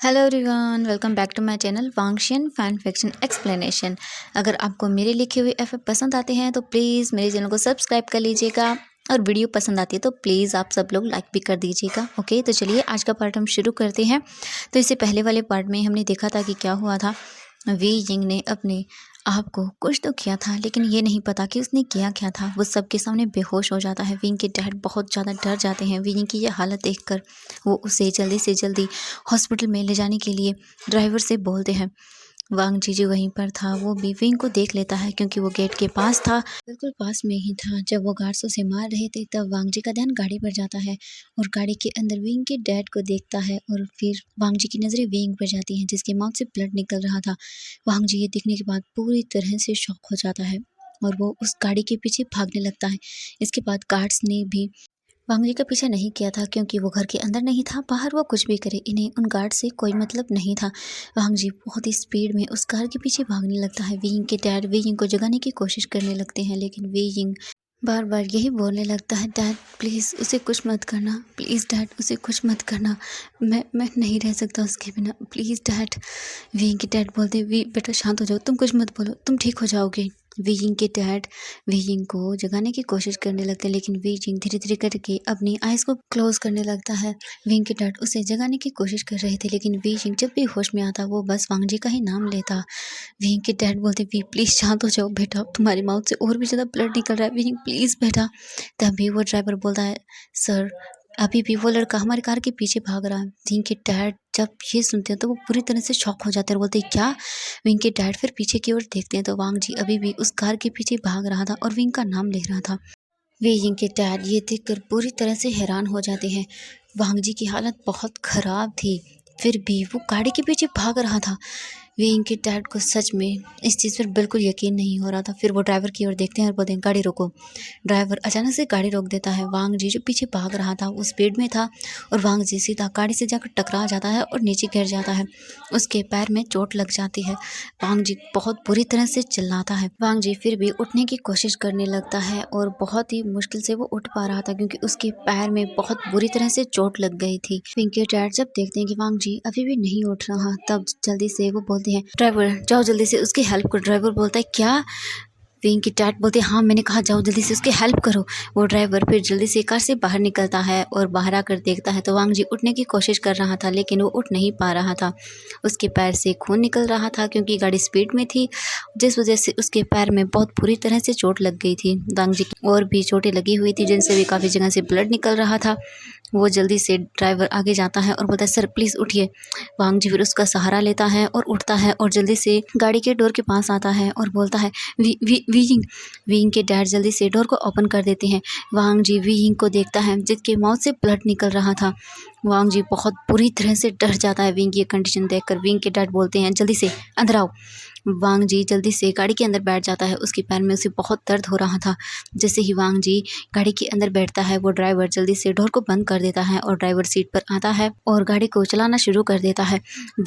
Hello everyone, welcome back to my channel Wangxian fan fiction explanation. अगर आपको मेरे लिखे हुए एफ पसंद आते हैं तो प्लीज़ मेरे चैनल को सब्सक्राइब कर लीजिएगा और वीडियो पसंद आती है तो प्लीज़ आप सब लोग लाइक भी कर दीजिएगा। ओके, तो चलिए आज का पार्ट हम शुरू करते हैं। तो इससे पहले वाले पार्ट में हमने देखा था कि क्या हुआ था। वी यिंग ने अपने आप को कुछ तो किया था, लेकिन ये नहीं पता कि उसने किया क्या था। वो सबके सामने बेहोश हो जाता है। विंग के डैड बहुत ज़्यादा डर जाते हैं विंग की ये हालत देखकर। वो उसे जल्दी से जल्दी हॉस्पिटल में ले जाने के लिए ड्राइवर से बोलते हैं। वांग जीजी वहीं पर था। वो भी विंग को देख लेता है क्योंकि वो गेट के पास था, बिल्कुल पास में ही था। जब वो गार्ड्स उसे मार रहे थे तब वांग जी का ध्यान गाड़ी पर जाता है और गाड़ी के अंदर विंग के डैड को देखता है और फिर वांग जी की नज़रें विंग पर जाती हैं जिसके माउथ से ब्लड निकल रहा था। वांग जी ये देखने के बाद पूरी तरह से शॉक हो जाता है और वो उस गाड़ी के पीछे भागने लगता है। इसके बाद गार्ड्स ने भी वांग जी का पीछा नहीं किया था क्योंकि वो घर के अंदर नहीं था। बाहर वो कुछ भी करे, इन्हें उन गार्ड से कोई मतलब नहीं था। वांग जी बहुत ही स्पीड में उस कार के पीछे भागने लगता है। वी यिंग के डैड वी यिंग को जगाने की कोशिश करने लगते हैं, लेकिन वी यिंग बार बार यही बोलने लगता है, डैड प्लीज़ उसे कुछ मत करना, प्लीज़ डैड उसे कुछ मत करना, मैं नहीं रह सकता उसके बिना, प्लीज़ डैड। वी यिंग के डैड बोलते, वी बेटा शांत हो जाओ, तुम कुछ मत बोलो, तुम ठीक हो जाओगे। वी यिंग के डैड वी यिंग को जगाने की कोशिश करने लगते हैं, लेकिन वी यिंग धीरे धीरे करके अपनी आइज़ को क्लोज करने लगता है। वी यिंग के डैड उसे जगाने की कोशिश कर रहे थे, लेकिन वी यिंग जब भी होश में आता वो बस वांग जी का ही नाम लेता। वी यिंग के डैड बोलते, वी प्लीज़ शांत हो जाओ बेटा, तुम्हारी माउथ से और भी ज़्यादा ब्लड निकल रहा है, वी यिंग प्लीज़ बेटा। तभी वो ड्राइवर बोलता है, सर अभी भी वो लड़का हमारी कार के पीछे भाग रहा है। विंग के डैड जब ये सुनते हैं तो वो पूरी तरह से शॉक हो जाते हैं और बोलते हैं, क्या? विंग के डैड फिर पीछे की ओर देखते हैं तो वांग जी अभी भी उस कार के पीछे भाग रहा था और विंग का नाम ले रहा था। वे यिंग के डैड ये देखकर पूरी तरह से हैरान हो जाते हैं। वांग जी की हालत बहुत खराब थी, फिर भी वो गाड़ी के पीछे भाग रहा था। वे यिंग के डैड को सच में इस चीज़ पर बिल्कुल यकीन नहीं हो रहा था। फिर वो ड्राइवर की ओर देखते हैं और बोलते हैं, गाड़ी रोको। ड्राइवर अचानक से गाड़ी रोक देता है। वांग जी जो पीछे भाग रहा था वो स्पीड में था और वांग जी सीधा गाड़ी से जाकर टकरा जाता है और नीचे गिर जाता है। उसके पैर में चोट लग जाती है। वांग जी बहुत बुरी तरह से चिल्लाता है। वांग जी फिर भी उठने की कोशिश करने लगता है और बहुत ही मुश्किल से वो उठ पा रहा था क्योंकि उसके पैर में बहुत बुरी तरह से चोट लग गई थी। विंग के डैड जब देखते हैं कि वांग जी अभी भी नहीं उठ रहा तब जल्दी से वो बोलते हैं, ड्राइवर जाओ जल्दी से उसकी हेल्प करो। ड्राइवर बोलता है, क्या? विंग की डैड बोलते हैं, हाँ मैंने कहा जाओ जल्दी से उसकी हेल्प करो। वो ड्राइवर फिर जल्दी से कार से बाहर निकलता है और बाहर आकर देखता है तो वांग जी उठने की कोशिश कर रहा था, लेकिन वो उठ नहीं पा रहा था। उसके पैर से खून निकल रहा था क्योंकि गाड़ी स्पीड में थी, जिस वजह से उसके पैर में बहुत बुरी तरह से चोट लग गई थी। वांग जी की और भी चोटें लगी हुई थी जिनसे भी काफ़ी जगह से ब्लड निकल रहा था। वो जल्दी से ड्राइवर आगे जाता है और बोलता है, सर प्लीज़ उठिए। वांग जी फिर उसका सहारा लेता है और उठता है और जल्दी से गाड़ी के डोर के पास आता है और बोलता है, Wei Wei Wei Ying. Wei Ying के डैड जल्दी से डोर को ओपन कर देते हैं। वांग जी वी यिंग को देखता है जिसके माउथ से ब्लड निकल रहा था। वांग जी बहुत बुरी तरह से डर जाता है विंग की कंडीशन देखकर। विंग के डैड बोलते हैं, जल्दी से अंदर आओ। वांग जी जल्दी से गाड़ी के अंदर बैठ जाता है। उसके पैर में उसे बहुत दर्द हो रहा था। जैसे ही वांग जी गाड़ी के अंदर बैठता है वो ड्राइवर जल्दी से डोर को बंद कर देता है और ड्राइवर सीट पर आता है और गाड़ी को चलाना शुरू कर देता है।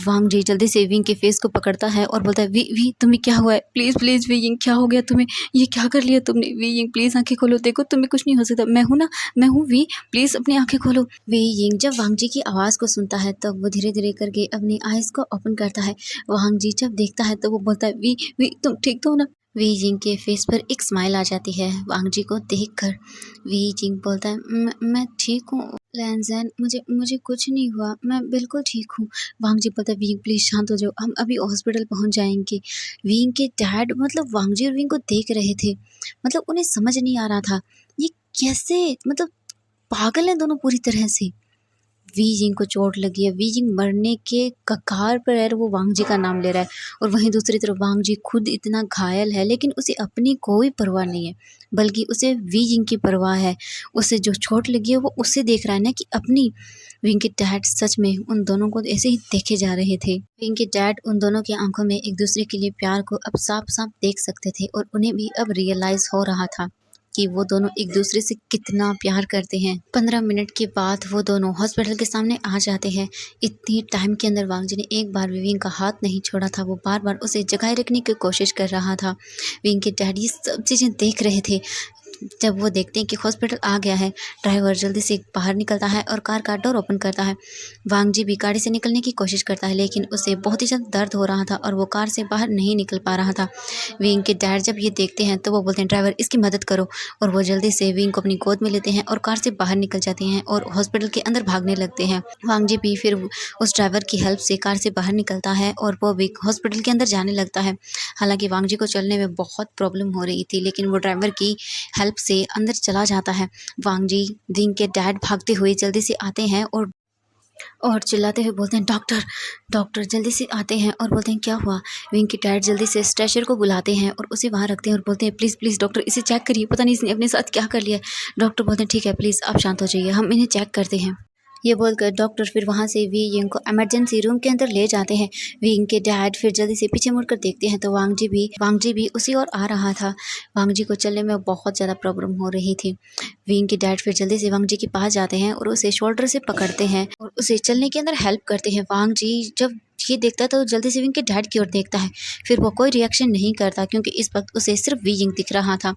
वांग जी जल्दी से विंग के फेस को पकड़ता है और बोलता है, वी वी तुम्हें क्या हुआ है? प्लीज़ प्लीज़ वी यिंग, क्या हो गया तुम्हें? ये क्या कर लिया तुमने? वी यिंग प्लीज़ आंखें खोलो, देखो तुम्हें कुछ नहीं हो सकता, मैं हूँ ना, मैं हूँ वी, प्लीज़ अपनी आंखें खोलो। वी यिंग जब वांग जी की आवाज़ को सुनता है तब वो धीरे धीरे करके अपनी आइज़ को ओपन करता है। वांग जी जब देखता है तो वो बोलता है, वी तुम ठीक तो हो ना? वी जिंग के फेस पर एक स्माइल आ जाती है वांग जी को देखकर। वी जिंग बोलता है, मैं ठीक हूँ लैनजैन, मुझे मुझे कुछ नहीं हुआ, मैं बिल्कुल ठीक हूँ। वांग जी बोलता है, विंग प्लीज़ शांत हो जाओ, हम अभी हॉस्पिटल पहुँच जाएंगे। विंग के डैड मतलब वांग जी और विंग को देख रहे थे, मतलब उन्हें समझ नहीं आ रहा था ये कैसे, मतलब पागल हैं दोनों पूरी तरह से। वी जिंग को चोट लगी है, वी जिंग मरने के कगार पर है, वो वांग जी का नाम ले रहा है और वहीं दूसरी तरफ वांग जी खुद इतना घायल है लेकिन उसे अपनी कोई परवाह नहीं है, बल्कि उसे वी जिंग की परवाह है। उसे जो चोट लगी है वो उससे देख रहा है ना कि अपनी। विंग के डैड सच में उन दोनों को ऐसे ही देखे जा रहे थे। विंग के डैड उन दोनों की आंखों में एक दूसरे के लिए प्यार को अब साफ साफ देख सकते थे और उन्हें भी अब रियलाइज हो रहा था कि वो दोनों एक दूसरे से कितना प्यार करते हैं। 15 मिनट के बाद वो दोनों हॉस्पिटल के सामने आ जाते हैं। इतनी टाइम के अंदर वांग जी ने एक बार भी विंग का हाथ नहीं छोड़ा था, वो बार बार उसे जगाए रखने की कोशिश कर रहा था। विंग के डैड ये सब चीज़ें देख रहे थे। जब वो देखते हैं कि हॉस्पिटल आ गया है, ड्राइवर जल्दी से बाहर निकलता है और कार का डोर ओपन करता है। वांग जी भी गाड़ी से निकलने की कोशिश करता है, लेकिन उसे बहुत ही ज़्यादा दर्द हो रहा था और वो कार से बाहर नहीं निकल पा रहा था। विंग के डैड जब ये देखते हैं तो वो बोलते हैं, ड्राइवर इसकी मदद करो। और वो जल्दी से विंग को अपनी गोद में लेते हैं और कार से बाहर निकल जाते हैं और हॉस्पिटल के अंदर भागने लगते हैं। वांग जी भी फिर उस ड्राइवर की हेल्प से कार से बाहर निकलता है और वो भी हॉस्पिटल के अंदर जाने लगता है। हालांकि वांग जी को चलने में बहुत प्रॉब्लम हो रही थी, लेकिन वो ड्राइवर की हेल्प से अंदर चला जाता है। वांग जी विंग के डैड भागते हुए जल्दी से आते हैं और चिल्लाते हुए बोलते हैं, डॉक्टर डॉक्टर जल्दी से आते हैं और बोलते हैं, क्या हुआ। विंग के डैड जल्दी से स्ट्रेचर को बुलाते हैं और उसे वहाँ रखते हैं और बोलते हैं, प्लीज़ प्लीज़ डॉक्टर इसे चेक करिए, पता नहीं इसने अपने साथ क्या कर लिया है। डॉक्टर बोलते हैं, ठीक है प्लीज़ आप शांत हो जाइए, हम इन्हें चेक करते हैं। ये बोलकर डॉक्टर फिर वहाँ से विंग को इमरजेंसी रूम के अंदर ले जाते हैं। विंग के डैड फिर जल्दी से पीछे मुड़कर देखते हैं तो वांग जी भी उसी ओर आ रहा था। वांग जी को चलने में बहुत ज़्यादा प्रॉब्लम हो रही थी। विंग के डैड फिर जल्दी से वांग जी के पास जाते हैं और उसे शोल्डर से पकड़ते हैं और उसे चलने के अंदर हेल्प करते हैं। वांग जी जब ये देखता है तो जल्दी से विंग के डैड की ओर देखता है, फिर वो कोई रिएक्शन नहीं करता क्योंकि इस वक्त उसे सिर्फ विंग दिख रहा था।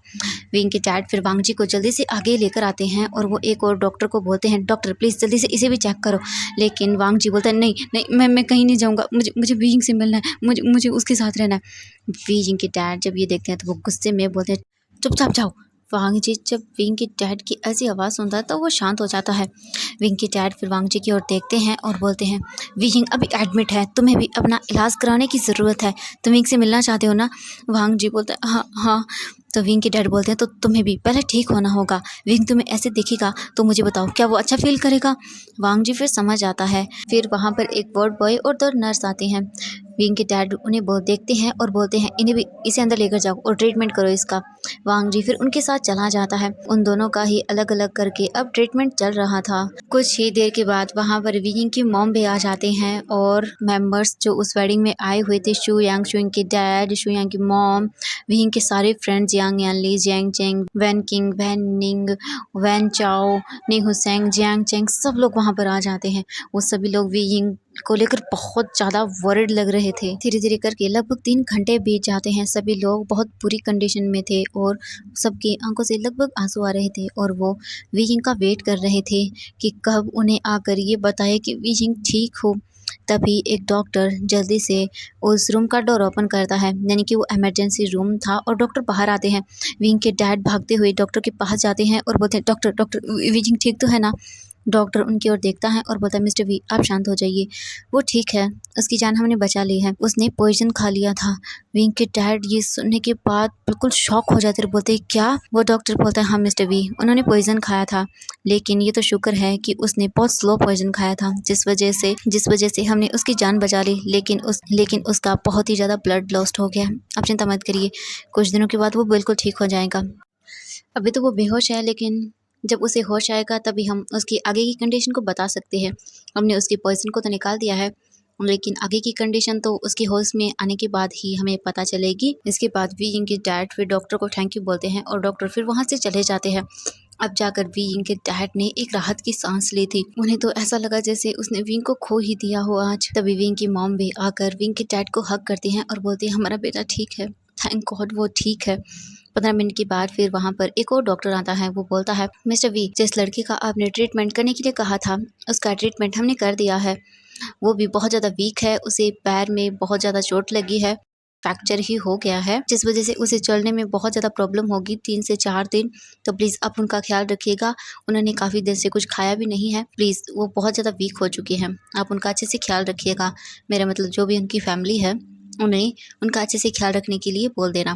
विंग के डैड फिर वांग जी को जल्दी से आगे लेकर आते हैं और वो एक और डॉक्टर को बोलते हैं, डॉक्टर प्लीज़ जल्दी से इसे भी चेक करो। लेकिन वांग जी बोलता है, नहीं नहीं मैं कहीं नहीं जाऊँगा, मुझे मुझे विंग से मिलना है, मुझे उसके साथ रहना है। विंग के डैड जब ये देखते हैं तो वो गुस्से में बोलते हैं, चुपचाप जाओ। वांग जी जब विंग के डैड की ऐसी आवाज़ सुनता है तो वो शांत हो जाता है। विंग के डैड फिर वांग जी की ओर देखते हैं और बोलते हैं, विंग अभी एडमिट है, तुम्हें भी अपना इलाज कराने की ज़रूरत है, तुम विंग से मिलना चाहते हो ना। वांग जी बोलते हैं, हाँ हाँ। तो विंग के डैड बोलते हैं, तो तुम्हें भी पहले ठीक होना होगा, विंग तुम्हें ऐसे देखेगा तो मुझे बताओ क्या वो अच्छा फील करेगा। वांग जी फिर समझ आता है। फिर वहाँ पर एक वार्ड बॉय और 2 नर्स आते हैं। विंग के डैड उन्हें देखते हैं और बोलते हैं, इन्हें भी इसे अंदर लेकर जाओ और ट्रीटमेंट करो इसका। वांग जी फिर उनके साथ चला जाता है। उन दोनों का ही अलग अलग करके अब ट्रीटमेंट चल रहा था। कुछ ही देर के बाद वहाँ पर विंग की मॉम भी आ जाते हैं और मेंबर्स जो उस वेडिंग में आए हुए थे, शू यांग के डैड, शू यांग की मॉम, विंग के सारे friends, Yang Yanli, Jiang Cheng, Wen Qing, Wen Ning, Wen Chao, Nie हुसैंग, Jiang Cheng, सब लोग वहाँ पर आ जाते हैं। वो सभी लोग विंग को लेकर बहुत ज़्यादा वरिड लग रहे थे। धीरे धीरे करके लगभग 3 घंटे बीत जाते हैं। सभी लोग बहुत बुरी कंडीशन में थे और सबकी आंखों से लगभग आंसू आ रहे थे और वो विंग का वेट कर रहे थे कि कब उन्हें आकर ये बताए कि विंग ठीक हो। तभी एक डॉक्टर जल्दी से उस रूम का डोर ओपन करता है, यानी कि वो इमरजेंसी रूम था और डॉक्टर बाहर आते हैं। विंग के डैड भागते हुए डॉक्टर के पास जाते हैं और बोलते हैं, डॉक्टर डॉक्टर विंग ठीक तो है ना। डॉक्टर उनकी ओर देखता है और बोलता है, मिस्टर वी आप शांत हो जाइए, वो ठीक है, उसकी जान हमने बचा ली है, उसने पॉइजन खा लिया था। विंग के डैड ये सुनने के बाद बिल्कुल शॉक हो जाते हैं, बोलते हैं, क्या। वो डॉक्टर बोलता है, हाँ मिस्टर वी उन्होंने पॉइजन खाया था, लेकिन ये तो शुक्र है कि उसने बहुत स्लो पॉइजन खाया था, जिस वजह से हमने उसकी जान बचा ली, लेकिन उसका बहुत ही ज़्यादा ब्लड लॉस्ट हो गया। आप चिंता मत करिए, कुछ दिनों के बाद वो बिल्कुल ठीक हो जाएगा। अभी तो वो बेहोश है, लेकिन जब उसे होश आएगा तभी हम उसकी आगे की कंडीशन को बता सकते हैं। हमने उसके पॉइजन को तो निकाल दिया है, लेकिन आगे की कंडीशन तो उसके होश में आने के बाद ही हमें पता चलेगी। इसके बाद विंग के डैड फिर डॉक्टर को थैंक यू बोलते हैं और डॉक्टर फिर वहाँ से चले जाते हैं। अब जाकर विंग के डैड ने एक राहत की सांस ली थी। उन्हें तो ऐसा लगा जैसे उसने विंग को खो ही दिया हो आज। तभी विंग की मॉम भी आकर विंग के डैड को हग करती हैं और बोलती है, हमारा बेटा ठीक है, थैंक गॉड वो ठीक है। 15 मिनट के बाद फिर वहाँ पर एक और डॉक्टर आता है। वो बोलता है, मिस्टर वी जिस लड़के का आपने ट्रीटमेंट करने के लिए कहा था उसका ट्रीटमेंट हमने कर दिया है। वो भी बहुत ज़्यादा वीक है, उसे पैर में बहुत ज़्यादा चोट लगी है, फ्रैक्चर ही हो गया है, जिस वजह से उसे चलने में बहुत ज़्यादा प्रॉब्लम होगी 3 से 4 दिन। तो प्लीज़ आप उनका ख्याल रखिएगा। उन्होंने काफ़ी देर से कुछ खाया भी नहीं है, प्लीज़ वो बहुत ज़्यादा वीक हो चुके हैं, आप उनका अच्छे से ख्याल रखिएगा। मेरा मतलब जो भी उनकी फैमिली है उन्हें उनका अच्छे से ख्याल रखने के लिए बोल देना।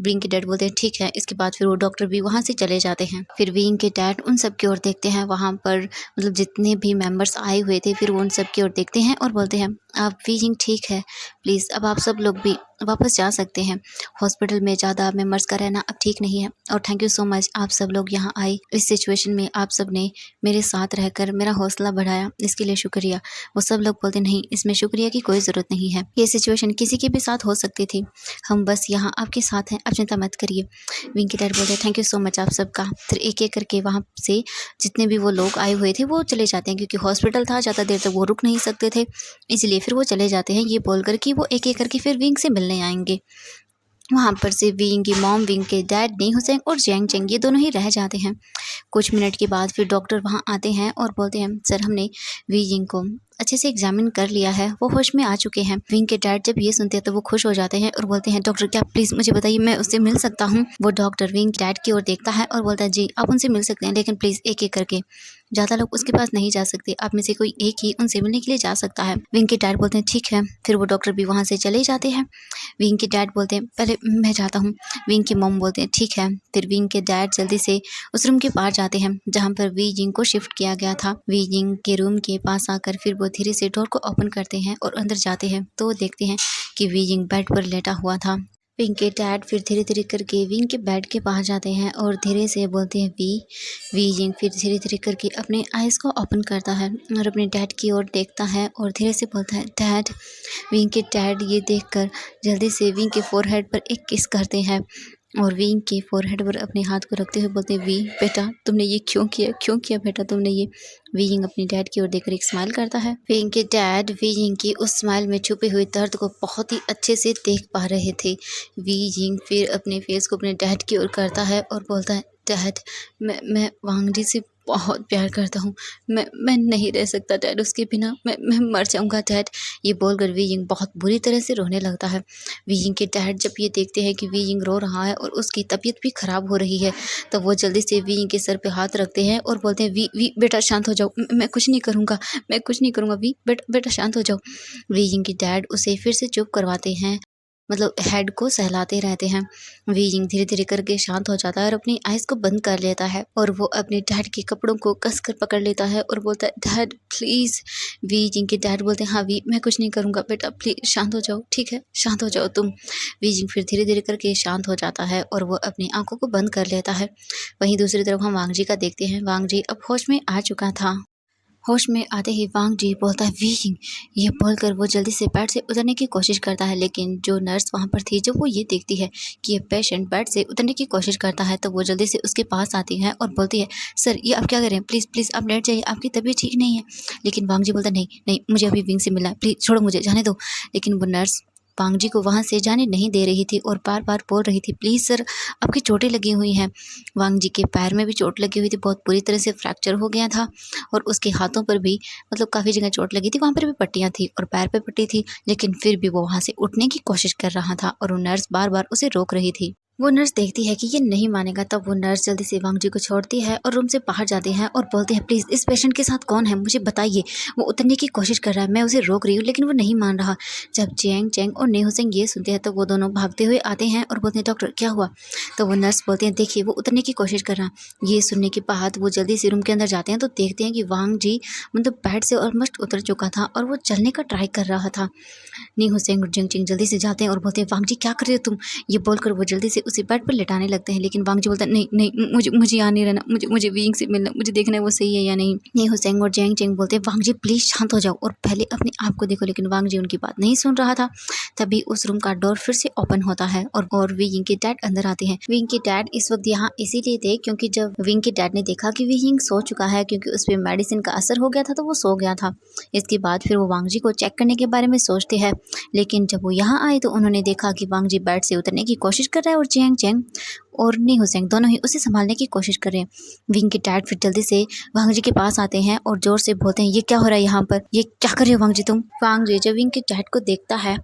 विंग के डैड बोलते हैं, ठीक है। इसके बाद फिर वो डॉक्टर भी वहाँ से चले जाते हैं। फिर विंग के डैड उन सब की ओर देखते हैं, वहाँ पर मतलब जितने भी मेंबर्स आए हुए थे, फिर वो उन सब की ओर देखते हैं और बोलते हैं, आप विंग ठीक है, प्लीज़ अब आप सब लोग भी वापस जा सकते हैं। हॉस्पिटल में ज़्यादा मेंबर्स का रहना अब ठीक नहीं है और थैंक यू सो मच, आप सब लोग यहाँ आए। इस सिचुएशन में आप सब ने मेरे साथ रहकर मेरा हौसला बढ़ाया, इसके लिए शुक्रिया। वो सब लोग बोलते, नहीं इसमें शुक्रिया की कोई ज़रूरत नहीं है, ये सिचुएशन किसी के भी साथ हो सकती थी, हम बस यहाँ आपके साथ हैं, आप चिंता मत करिए। विंग के डैड बोलते हैं, थैंक यू सो मच आप सबका। फिर एक एक करके वहाँ से जितने भी वो लोग आए हुए थे वो चले जाते हैं, क्योंकि हॉस्पिटल था, ज़्यादा देर तक वो रुक नहीं सकते थे, इसलिए फिर वो चले जाते हैं, ये बोलकर कि वो एक एक करके फिर विंग से मिलने आएंगे। वहाँ पर से विंग की मॉम, विंग के डैड, नी हुसैन और जैंग चेंग ये दोनों ही रह जाते हैं। कुछ मिनट के बाद फिर डॉक्टर वहाँ आते हैं और बोलते हैं सर हमने वी जिंग को अच्छे से एग्जामिन कर लिया है, वो होश में आ चुके हैं। विंग के डैड जब ये सुनते हैं तो वो खुश हो जाते हैं और बोलते हैं डॉक्टर क्या प्लीज मुझे बताइए मैं उससे मिल सकता हूँ। वो डॉक्टर विंग के डैड की ओर देखता है और बोलता है जी आप उनसे मिल सकते हैं, लेकिन प्लीज एक एक करके, ज़्यादा लोग उसके पास नहीं जा सकते, आप में से कोई एक ही उनसे मिलने के लिए जा सकता है। विंग के डैड बोलते हैं ठीक है। फिर वो डॉक्टर भी वहाँ से चले जाते हैं। विंग के डैड बोलते हैं पहले मैं जाता हूँ। विंग के मॉम बोलते हैं ठीक है। फिर विंग के डैड जल्दी से उस रूम के पार जाते हैं जहाँ पर वी जिंग को शिफ्ट किया गया था। वी जिंग के रूम के पास आकर फिर वो धीरे से डोर को ओपन करते हैं और अंदर जाते हैं तो वो देखते हैं कि वी जिंग बेड पर लेटा हुआ था। विंग के डैड फिर धीरे धीरे करके विंग के बेड के पास जाते हैं और धीरे से बोलते हैं वी जिंग फिर धीरे धीरे करके अपने आइज़ को ओपन करता है और अपने डैड की ओर देखता है और धीरे से बोलता है डैड। विंग के डैड ये देखकर जल्दी से विंग के फोरहेड पर एक किस करते हैं और विंग के फोरहेड पर अपने हाथ को रखते हुए बोलते हैं वी बेटा तुमने ये क्यों किया बेटा तुमने ये। विंग अपने डैड की ओर देखकर एक स्माइल करता है। विंग के डैड विंग की उस स्माइल में छुपे हुए दर्द को बहुत ही अच्छे से देख पा रहे थे। विंग फिर अपने फेस को अपने डैड की ओर करता है और बोलता है डैड मैं वांग जी से बहुत प्यार करता हूँ, मैं नहीं रह सकता डैड उसके बिना, मैं मर जाऊँगा डैड। ये बोलकर विंग बहुत बुरी तरह से रोने लगता है। विंग के डैड जब ये देखते हैं कि विंग रो रहा है और उसकी तबीयत भी खराब हो रही है तब वो जल्दी से विंग के सर पे हाथ रखते हैं और बोलते हैं वी बेटा शांत हो जाओ, मैं कुछ नहीं करूँगा, मैं कुछ नहीं करूँगा वी बेटा शांत हो जाओ। विंग के डैड उसे फिर से चुप करवाते हैं, मतलब हेड को सहलाते रहते हैं। विंग धीरे धीरे करके शांत हो जाता है और अपनी आइज़ को बंद कर लेता है और वो अपने डैड के कपड़ों को कसकर पकड़ लेता है और बोलता है डैड प्लीज़। विंग के डैड बोलते हैं हाँ वी मैं कुछ नहीं करूँगा बेटा, प्लीज़ शांत हो जाओ, ठीक है शांत हो जाओ तुम। विंग फिर धीरे धीरे करके शांत हो जाता है और वो अपनी आंखों को बंद कर लेता है। वहीं दूसरी तरफ हम वांग जी का देखते हैं। वांग जी अब होश में आ चुका था। होश में आते ही वांग जी बोलता है विंग, ये बोलकर वो जल्दी से बेड से उतरने की कोशिश करता है, लेकिन जो नर्स वहाँ पर थी जब वो ये देखती है कि ये पेशेंट बेड से उतरने की कोशिश करता है तो वो जल्दी से उसके पास आती है और बोलती है सर ये आप क्या करें, प्लीज़ प्लीज़ आप लेट जाइए, आपकी तबीयत ठीक नहीं है। लेकिन वांग जी बोलता है नहीं नहीं मुझे अभी विंग से मिलना है, प्लीज़ छोड़ो मुझे जाने दो। लेकिन वो नर्स वांग जी को वहाँ से जाने नहीं दे रही थी और बार बार बोल रही थी प्लीज़ सर आपकी चोटें लगी हुई हैं। वांग जी के पैर में भी चोट लगी हुई थी, बहुत बुरी तरह से फ्रैक्चर हो गया था और उसके हाथों पर भी मतलब काफ़ी जगह चोट लगी थी, वहाँ पर भी पट्टियाँ थी और पैर पे पट्टी थी, लेकिन फिर भी वो वहाँ से उठने की कोशिश कर रहा था और वो नर्स बार बार उसे रोक रही थी। वो नर्स देखती है कि ये नहीं मानेगा तब वो नर्स जल्दी से वांग जी को छोड़ती है और रूम से बाहर जाती है और बोलती है प्लीज़ इस पेशेंट के साथ कौन है मुझे बताइए, वो उतरने की कोशिश कर रहा है, मैं उसे रोक रही हूँ लेकिन वो नहीं मान रहा। जब जैंग चैंग और नेहो सिंह ये सुनते हैं तो वो दोनों भागते हुए आते हैं और बोलते हैं डॉक्टर क्या हुआ। तो वो नर्स बोलते हैं देखिए वो उतरने की कोशिश कर रहा है। ये सुनने के बाद वो जल्दी से रूम के अंदर जाते हैं तो देखते हैं कि वांग जी मतलब बेड से ऑलमोस्ट उतर चुका था और वो चलने का ट्राई कर रहा था। नी हुसैन और जिंग चिंग जल्दी से जाते हैं और बोलते हैं वांग जी क्या कर रहे हो तुम। ये बोलकर वो जल्दी से उसे बेड पर लेटाने लगते हैं, लेकिन वांग जी बोलता है नहीं नहीं मुझे मुझे यहाँ नहीं रहना, मुझे विंग से मिलना, मुझे देखना है वो सही है या नहीं। नी हुसैन और जिंग चिंग बोलते हैं वांग जी प्लीज शांत हो जाओ और पहले अपने आप को देखो, लेकिन वांग जी उनकी बात नहीं सुन रहा था। तभी उस रूम का डोर फिर से ओपन होता है और विंग के डैड अंदर आते हैं। विंग के डैड इस वक्त यहाँ इसीलिए थे क्योंकि जब विंग के डैड ने देखा कि विंग सो चुका है क्योंकि उस पर मेडिसिन का असर हो गया था तो वो सो गया था। इसके बाद फिर वो वांग जी को चेक करने के बारे में सोचते हैं, लेकिन जब वो यहाँ आए तो उन्होंने देखा कि वांग जी बेड से उतरने की कोशिश कर रहा है और जियांग चैंग और नी हुसैन दोनों ही उसे संभालने की कोशिश कर रहे हैं। विंग के डैड फिर जल्दी से वांग जी के पास आते हैं और जोर से बोलते हैं ये क्या हो रहा है यहाँ पर, ये क्या कर रहे हो वांग जी तुम। वांग जी जब विंग के डैड को देखता है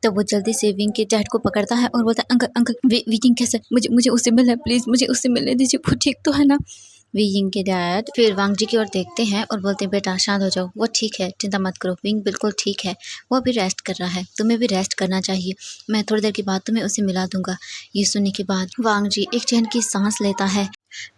तो वो जल्दी से विंग के डैड को पकड़ता है और बोलता है अंकल अंकल विंग कैसे, मुझे उससे मिलना है प्लीज़, मुझे उससे मिलने दीजिए, वो ठीक तो है ना। विंग के डैड फिर वांग जी की ओर देखते हैं और बोलते हैं बेटा शांत हो जाओ, वो ठीक है चिंता मत करो, विंग बिल्कुल ठीक है, वो अभी रेस्ट कर रहा है, तुम्हें भी रेस्ट करना चाहिए, मैं थोड़ी देर के बाद तुम्हें उसे मिला दूंगा। ये सुनने के बाद वांग जी एक चैन की सांस लेता है।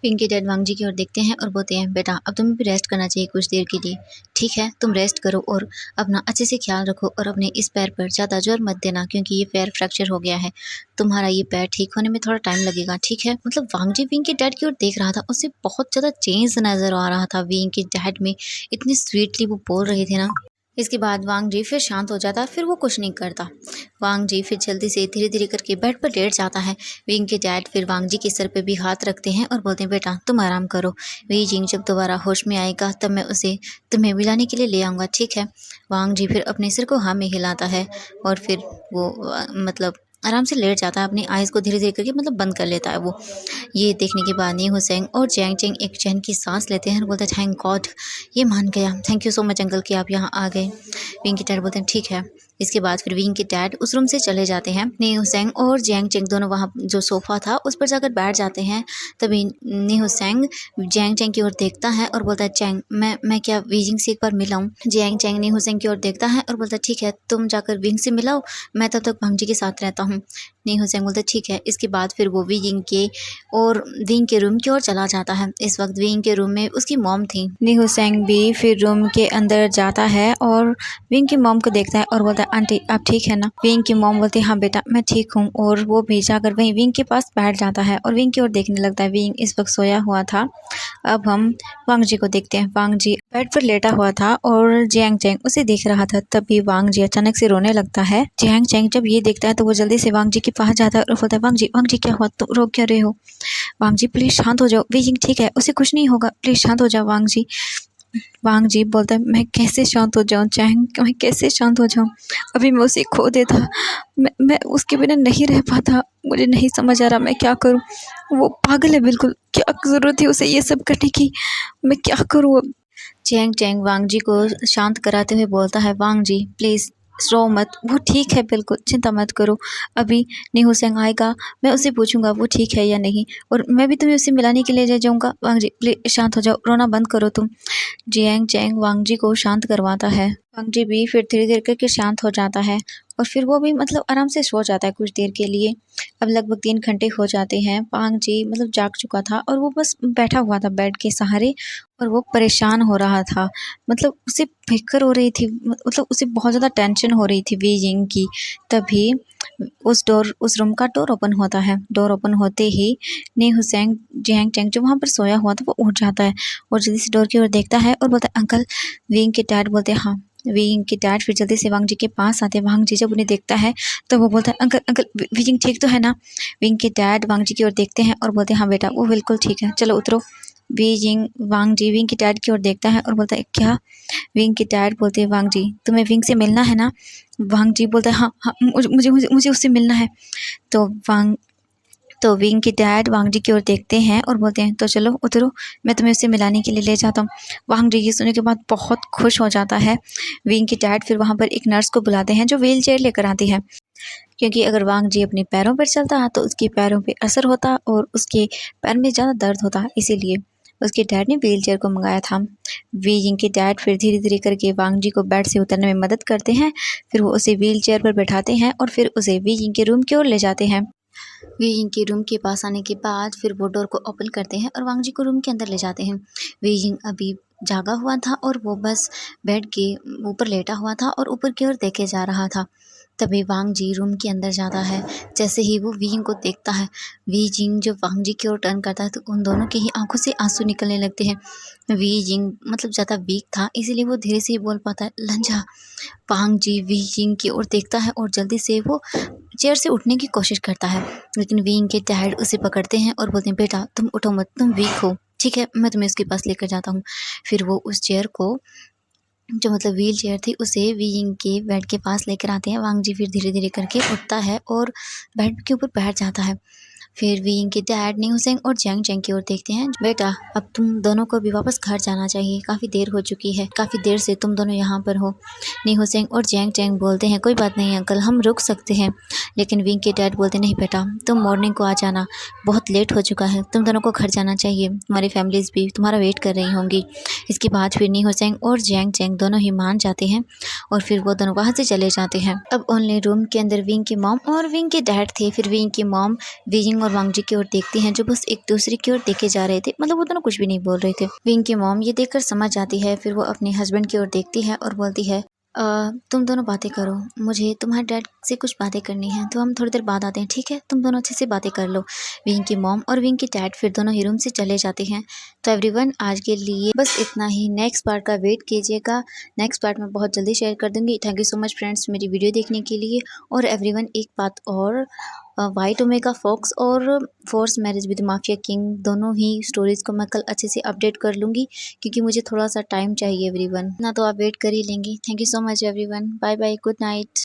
विंग के डैड वांग जी की ओर देखते हैं और बोलते हैं बेटा अब तुम्हें भी रेस्ट करना चाहिए कुछ देर के लिए, ठीक है तुम रेस्ट करो और अपना अच्छे से ख्याल रखो और अपने इस पैर पर ज़्यादा जोर मत देना क्योंकि ये पैर फ्रैक्चर हो गया है, तुम्हारा ये पैर ठीक होने में थोड़ा टाइम लगेगा, ठीक है। मतलब वांग जी विंग के डैड की ओर देख रहा था, उसे बहुत ज़्यादा चेंज नज़र आ रहा था विंग के डैड में, इतनी स्वीटली वो बोल रहे थे ना। इसके बाद वांग जी फिर शांत हो जाता, फिर वो कुछ नहीं करता। वांग जी फिर जल्दी से धीरे धीरे करके बेड पर लेट जाता है। विंग के डैड फिर वांग जी के सर पे भी हाथ रखते हैं और बोलते हैं बेटा तुम आराम करो, वी जिंग जब दोबारा होश में आएगा तब मैं उसे तुम्हें मिलाने के लिए ले आऊँगा, ठीक है। वांग जी फिर अपने सिर को हाँ में हिलाता है और फिर वो मतलब आराम से लेट जाता है, अपनी आइज़ को धीरे-धीरे करके मतलब बंद कर लेता है वो। ये देखने के बाद नी हुसैन और जैंग चैंग एक चैन की सांस लेते हैं और बोलते हैं थैंक गॉड ये मान गया, thank you so much uncle कि आप यहाँ आ गए। विंग के डैड बोलते हैं ठीक है। इसके बाद फिर विंग के डैड उस रूम से चले जाते हैं। नी हुसैन और जैंग चैंग दोनों वहाँ जो सोफ़ा था उस पर जाकर बैठ जाते हैं। तभी नी हुसैन जैंग चैंग की ओर देखता है और बोलता है चैंग मैं क्या विंग से एक बार मिलाऊं। जैंग चैंग नी हुसैन की ओर देखता है और बोलता है ठीक है तुम जाकर विंग से मिलाओ, मैं तब तक भांजी के साथ रहता हूँ। नी हुसैन बोलता है ठीक है। इसके बाद फिर वो विंग के रूम की ओर चला जाता है। इस वक्त विंग के रूम में उसकी मॉम थी। नी हुसैन भी फिर रूम के अंदर जाता है और विंग की मॉम को देखता है और बोलता है आंटी आप ठीक है ना। विंग की मॉम बोलती है हाँ बेटा मैं ठीक हूँ, और वो भी जाकर वहीं विंग के पास बैठ जाता है और विंग की ओर देखने लगता है। विंग इस वक्त सोया हुआ था। अब हम वांग जी को देखते हैं। वांग जी बेड पर लेटा हुआ था और जियांग चैंग उसे देख रहा था। तभी वांग जी अचानक से रोने लगता है। जियांग चैंग जब ये देखता है तो वो जल्दी से वांग जी के पास जाता है और बोलता है वांग जी क्या हुआ, तुम रो क्या रहे हो। वांग जी प्लीज शांत हो जाओ, विजिंग ठीक है उसे कुछ नहीं होगा, प्लीज शांत हो जाओ वांग जी। वांग जी बोलता है मैं कैसे शांत हो जाऊँ चैंग, मैं कैसे शांत हो जाऊँ, अभी मैं उसे खो देता, मैं उसके बिना नहीं रह पाता, मुझे नहीं समझ आ रहा मैं क्या करूँ, वो पागल है बिल्कुल, क्या ज़रूरत है उसे ये सब करने की, मैं क्या करूँ अब। चैंग चैंग वांग जी को शांत कराते हुए बोलता है वांग जी प्लीज़ रो मत, वो ठीक है बिल्कुल चिंता मत करो, अभी नी हुसैन आएगा मैं उससे पूछूंगा वो ठीक है या नहीं, और मैं भी तुम्हें उससे मिलाने के लिए ले जाऊंगा। वांग जी प्लीज शांत हो जाओ, रोना बंद करो तुम। जियांग चैंग वांग जी को शांत करवाता है। वांग जी भी फिर धीरे धीरे करके शांत हो जाता है और फिर वो भी मतलब आराम से सो जाता है कुछ देर के लिए। अब लगभग 3 घंटे हो जाते हैं। वांग जी मतलब जाग चुका था और वो बस बैठा हुआ था बेड के सहारे और वो परेशान हो रहा था, मतलब उसे फिक्र हो रही थी, मतलब उसे बहुत ज़्यादा टेंशन हो रही थी बीजिंग की। तभी उस रूम का डोर ओपन होता है। डोर ओपन होते ही नी हुसैन जियांग चैंग जो वहाँ पर सोया हुआ था वो उठ जाता है और जल्दी से डोर की ओर देखता है और बोलता है अंकल। विंग के डैड बोलते हैं हाँ। विंग के डैड फिर जल्दी से वांग जी के पास आते हैं। वांग जी जब उन्हें देखता है तो वो बोलता है अंकल अंकल विंग ठीक तो है ना। विंग के डैड वांग जी की ओर देखते हैं और बोलते हैं हाँ बेटा वो बिल्कुल ठीक है, चलो उतरो। वांग जी विंग के डैड की ओर देखता है और बोलता है क्या। विंग के डैड बोलते हैं वांग जी तुम्हें विंग से मिलना है ना। वांग जी बोलता है हाँ हाँ मुझे उससे मिलना है। तो विंग के डैड वांग जी की ओर देखते हैं और बोलते हैं तो चलो उतरो, मैं तुम्हें उससे मिलाने के लिए ले जाता हूँ। वांग जी ये सुनने के बाद बहुत खुश हो जाता है। विंग के डैड फिर वहाँ पर एक नर्स को बुलाते हैं जो व्हील चेयर लेकर आती है, क्योंकि अगर वांग जी अपने पैरों पर चलता है तो उसके पैरों पे असर होता और उसके पैर में ज़्यादा दर्द होता, इसीलिए उसके डैड ने व्हील चेयर को मंगाया था। विंग के डैड फिर धीरे धीरे करके वांग जी को बेड से उतरने में मदद करते हैं। फिर वो उसे व्हील चेयर पर बैठाते हैं और फिर उसे विंग के रूम की ओर ले जाते हैं। विजिंग के रूम के पास आने के बाद फिर वो डोर को ओपन करते हैं और वांग जी को रूम के अंदर ले जाते हैं। विजिंग अभी जागा हुआ था और वो बस बेड के ऊपर लेटा हुआ था और ऊपर की ओर देखे जा रहा था। तभी वांग जी रूम के अंदर जाता है। जैसे ही वो विजिंग को देखता है, विजिंग जो वांग जी की ओर टर्न करता है तो उन दोनों की ही आंखों से आंसू निकलने लगते हैं। विजिंग मतलब ज़्यादा वीक था इसीलिए वो धीरे से ही बोल पाता है लंजा। वांग जी विजिंग की ओर देखता है और जल्दी से वो चेयर से उठने की कोशिश करता है, लेकिन विंग के डैड उसे पकड़ते हैं और बोलते हैं बेटा तुम उठो मत, तुम वीक हो, ठीक है मैं तुम्हें उसके पास लेकर जाता हूँ। फिर वो उस चेयर को जो मतलब व्हील चेयर थी उसे विंग के बेड के पास लेकर आते हैं। वांग जी फिर धीरे धीरे करके उठता है और बेड के ऊपर बैठ जाता है। फिर विंग के डैड नी हुसैन और जैंग चैंग की ओर देखते हैं बेटा अब तुम दोनों को भी वापस घर जाना चाहिए, काफ़ी देर हो चुकी है, काफ़ी देर से तुम दोनों यहाँ पर हो। नी हुसैन और जैंग चैंग बोलते हैं कोई बात नहीं अंकल हम रुक सकते हैं, लेकिन विंग के डैड बोलते नहीं बेटा तुम मॉर्निंग को आ जाना, बहुत लेट हो चुका है, तुम दोनों को घर जाना चाहिए, तुम्हारी फैमिलीज भी तुम्हारा वेट कर रही होंगी। इसके बाद फिर नी हुसैन और जैंग चैंग दोनों ही मान जाते हैं और फिर वो दोनों वहाँ से चले जाते हैं। अब ओनली रूम के अंदर विंग की मॉम और विंग के डैड थे। फिर विंग की मॉम विजिंग और वांग जी की ओर देखती हैं जो बस एक दूसरे की ओर देखे जा रहे थे, मतलब वो दोनों कुछ भी नहीं बोल रहे थे। विंग की मॉम ये देखकर समझ जाती है। फिर वो अपने हस्बैंड की ओर देखती है और बोलती है तुम दोनों बातें करो, मुझे तुम्हारे डैड से कुछ बातें करनी है तो हम थोड़ी देर बाद आते हैं, ठीक है तुम दोनों अच्छे से बातें कर लो। विंग की मॉम और विंग की डैड फिर दोनों ही रूम से चले जाते हैं। तो एवरीवन आज के लिए बस इतना ही, नेक्स्ट पार्ट का वेट कीजिएगा, नेक्स्ट पार्ट में बहुत जल्दी शेयर कर दूंगी। Thank you so much friends मेरी वीडियो देखने के लिए। और एवरीवन एक बात और, वाइट ओमेगा फॉक्स और force marriage with mafia king दोनों ही स्टोरीज़ को मैं कल अच्छे से अपडेट कर लूँगी, क्योंकि मुझे थोड़ा सा टाइम चाहिए एवरीवन, ना तो आप वेट कर ही लेंगे। Thank you so much everyone, bye bye, good night.